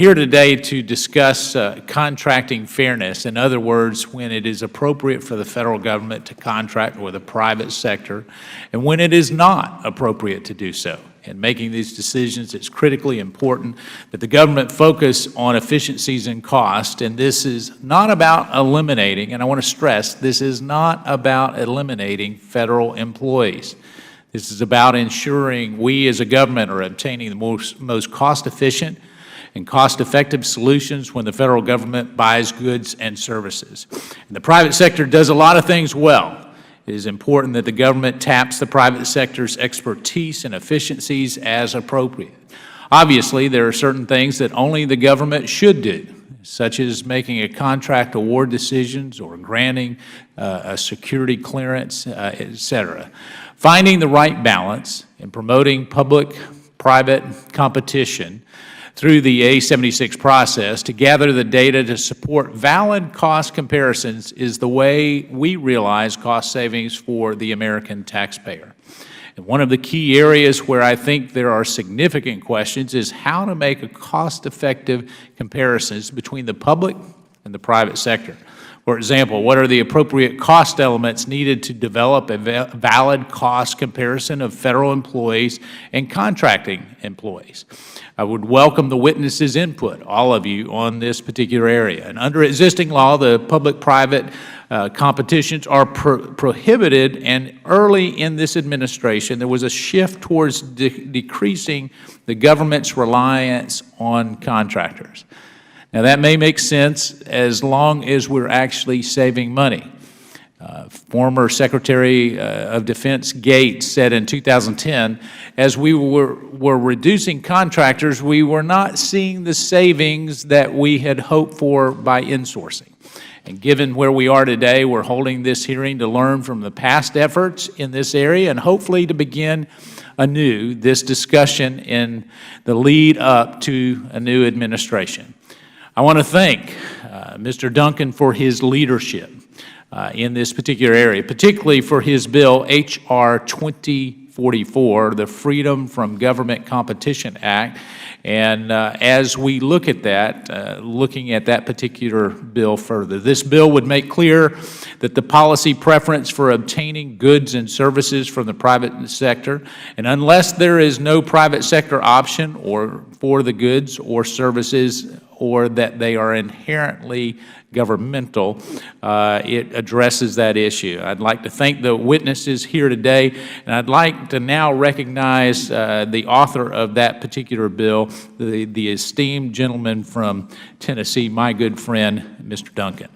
here today to discuss contracting fairness. In other words, when it is appropriate for the federal government to contract with the private sector and when it is not appropriate to do so. In making these decisions, it's critically important that the government focus on efficiencies and cost, and this is not about eliminating, and I want to stress, this is not about eliminating federal employees. This is about ensuring we as a government are obtaining the most cost-efficient and cost-effective solutions when the federal government buys goods and services. And the private sector does a lot of things well. It is important that the government taps the private sector's expertise and efficiencies as appropriate. Obviously, there are certain things that only the government should do, such as making a contract award decisions or granting a security clearance, et cetera. Finding the right balance in promoting public-private competition through the A76 process to gather the data to support valid cost comparisons is the way we realize cost savings for the American taxpayer. And one of the key areas where I think there are significant questions is how to make a cost-effective comparisons between the public and the private sector. For example, what are the appropriate cost elements needed to develop a valid cost comparison of federal employees and contracting employees? I would welcome the witnesses' input, all of you, on this particular area. And under existing law, the public-private competitions are prohibited, and early in this administration, there was a shift towards decreasing the government's reliance on contractors. Now, that may make sense as long as we're actually saving money. Former Secretary of Defense Gates said in 2010, as we were reducing contractors, we were not seeing the savings that we had hoped for by insourcing. And given where we are today, we're holding this hearing to learn from the past efforts in this area and hopefully to begin anew this discussion in the lead up to a new administration. I want to thank Mr. Duncan for his leadership in this particular area, particularly for his bill, H.R. 2044, the Freedom from Government Competition Act. And as we look at that, looking at that particular bill further, this bill would make clear that the policy preference for obtaining goods and services from the private sector, and unless there is no private sector option or for the goods or services, or that they are inherently governmental, it addresses that issue. I'd like to thank the witnesses here today, and I'd like to now recognize the author of that particular bill, the esteemed gentleman from Tennessee, my good friend, Mr. Duncan.